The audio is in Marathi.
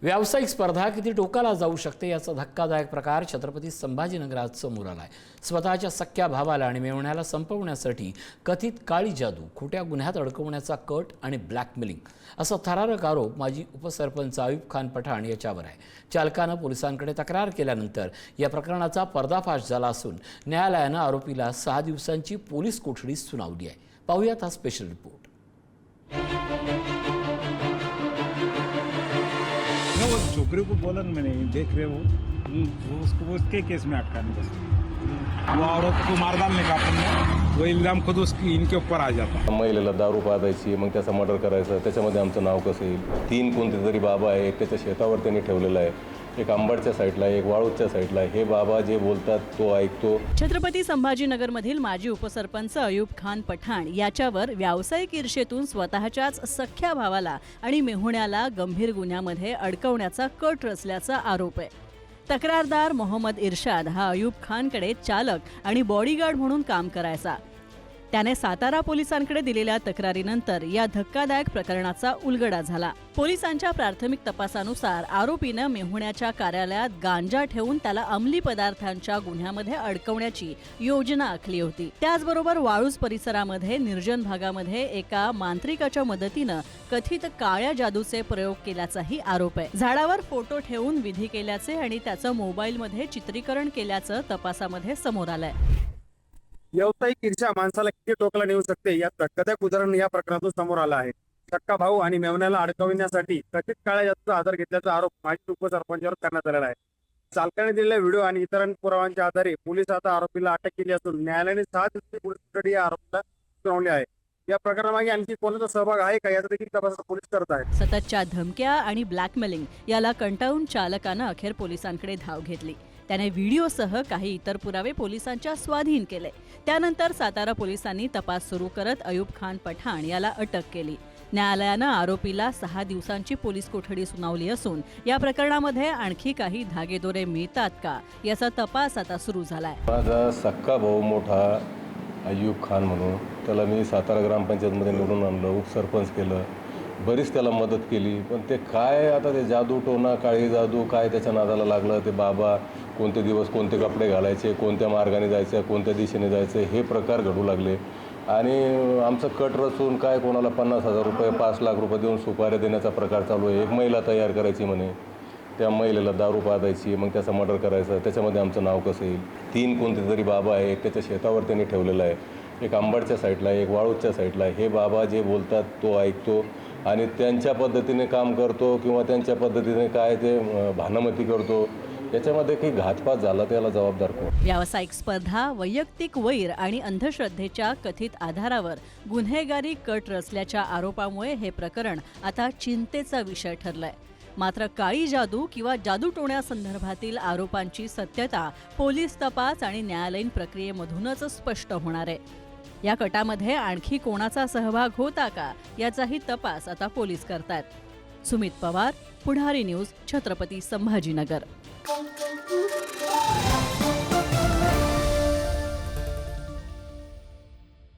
व्यावसायिक स्पर्धा किती टोकाला जाऊ शकते याचा धक्कादायक प्रकार छत्रपती संभाजीनगरात समोर आलाय। स्वतःच्या सख्या भावाला आणि मेवण्याला संपवण्यासाठी कथित काळी जादू, खोट्या गुन्ह्यात अडकवण्याचा कट आणि ब्लॅकमेलिंग असा थरारक आरोप माजी उपसरपंच अयूब खान पठाण याच्यावर आहे। चालकानं पोलिसांकडे तक्रार केल्यानंतर या प्रकरणाचा पर्दाफाश झाला असून न्यायालयानं आरोपीला 6 दिवसांची पोलीस कोठडी सुनावली आहे। पाहूयात हा स्पेशल रिपोर्ट। वो छोकरी को बोला मैंने, देख रहे हो उसको उसके केस में अटकाने बस वो औरत को मार डालने का अपन वो इल्जाम खुद उसकी इनके ऊपर आ जाता। महिलेला दारू पाजायची, मग त्याचा मर्डर करायचं, त्याच्यामध्ये आमचं नाव कसं येईल। 3 कोणते तरी बाबा आहे, त्याच्या शेतावर त्यांनी ठेवलेलं आहे, एक आंबडच्या साईडला, एक वाळूच्या साईडला। हे बाबा जे बोलतात तो ऐकतो। छत्रपती संभाजीनगरमधील माजी उपसरपंच अयूब खान पठाण याच्यावर व्यावसायिक ईर्षेतून स्वतःच्याच सख्या भावाला आणि मेहुण्याला गंभीर गुन्ह्यामध्ये अडकवण्याचा कट रचल्याचा आरोप आहे। तक्रारदार मोहम्मद इर्शाद हा अयूब खानकडे चालक आणि बॉडीगार्ड म्हणून काम करायचा। त्याने सातारा पोलिसांकडे दिलेल्या तक्रारीनंतर या धक्कादायक प्रकरणाचा उलगडा झाला। पोलिसांच्या प्राथमिक तपासानुसार आरोपीनं मेहुण्याच्या कार्यालयात गांजा ठेवून त्याला अंमली पदार्थांच्या गुन्ह्यामध्ये अडकवण्याची योजना आखली होती। त्याचबरोबर वाळूज परिसरामध्ये निर्जन भागामध्ये एका मांत्रिकाच्या मदतीनं कथित काळ्या जादूचे प्रयोग केल्याचाही आरोप आहे। झाडावर फोटो ठेवून विधी केल्याचे आणि त्याचं मोबाईलमध्ये चित्रीकरण केल्याचं तपासामध्ये समोर आलंय। व्यावसायिक ईर्ष्या माणसाला किती टोकाला नेऊ शकते या धक्कादायक उदाहरण या प्रकरणातून समोर आलं आहे। सक्का भाऊ आणि मेवण्याला अडकविण्यासाठी कथित काळ्या जादूचा आधार घेतल्याचा आरोप माजी उपसरपंचावर करण्यात आलेला आहे। चालकाने दिलेला व्हिडिओ आणि इतर पुराव्यांच्या आधारे पोलीस आता आरोपीला अटक केली असून न्यायालयाने 6 दिवसांची पोलीस कोठडी या आरोपीला सुनावली आहे। या प्रकरणामागे आणखी कोणाचा सहभाग आहे का याचा देखील तपास पोलीस करत आहेत। सततच्या धमक्या आणि ब्लॅकमेलिंग याला कंटाळून चालकानं अखेर पोलिसांकडे धाव घेतली। त्याने व्हिडिओसह काही इतर पुरावे पोलिसांच्या स्वाधीन केले। त्यानंतर सातारा पोलिसांनी तपास सुरू करत अयूब खान पठाण याला अटक केली। न्यायालयानं आरोपीला 6 दिवसांची पोलीस कोठडी सुनावली असून या प्रकरणामध्ये आणखी काही धागेदोरे मिळतात का याचा तपास आता सुरू झालाय। माझा सक्का भाऊ मोठा अयूब खान म्हणून, त्याला मी सातारा ग्रामपंचायतमध्ये निवडून आणलं, उपसरपंच केलं, बरीच त्याला मदत केली। पण ते काय आता ते जादू टोना, काळी जादू काय त्याच्या नादाला लागलं। ते बाबा कोणते दिवस कोणते कपडे घालायचे, कोणत्या मार्गाने जायचं, कोणत्या दिशेने जायचं, हे प्रकार घडू लागले। आणि आमचं कट रचून काय कोणाला 50,000 रुपये 5 लाख रुपये देऊन सुपाऱ्या देण्याचा प्रकार चालू आहे। एक महिला तयार करायची म्हणे, त्या महिलेला दारू पाजायची, मग त्याचा मर्डर करायचं, त्याच्यामध्ये आमचं नाव कसं येईल। 3 कोणते तरी बाबा आहे, त्याच्या शेतावर त्यांनी ठेवलेलं आहे, एक आंबडच्या साईडला, एक वाळूच्या साईडला। हे बाबा जे बोलतात तो ऐकतो आणि त्यांच्या पद्धतीने काम करतो किंवा त्यांच्या पद्धतीने काय ते भानामती करतो। याच्यामध्ये काही घातपात झाला त्याला जबाबदार कोण। व्यावसायिक स्पर्धा, वैयक्तिक वैर आणि अंधश्रद्धेच्या कथित आधारावर गुन्हेगारी कट रचल्याच्या आरोपामुळे हे प्रकरण आता चिंतेचा विषय ठरलाय। मात्र काळी जादू किंवा जादूटोण्यासंदर्भातील आरोपांची सत्यता पोलीस तपास आणि न्यायालयीन प्रक्रियेमधूनच स्पष्ट होणार आहे। या कटामध्ये आणखी कोणाचा सहभाग होता का याचाही तपास आता पोलीस करतायत। सुमित पवार, पुढारी न्यूज, छत्रपती संभाजीनगर।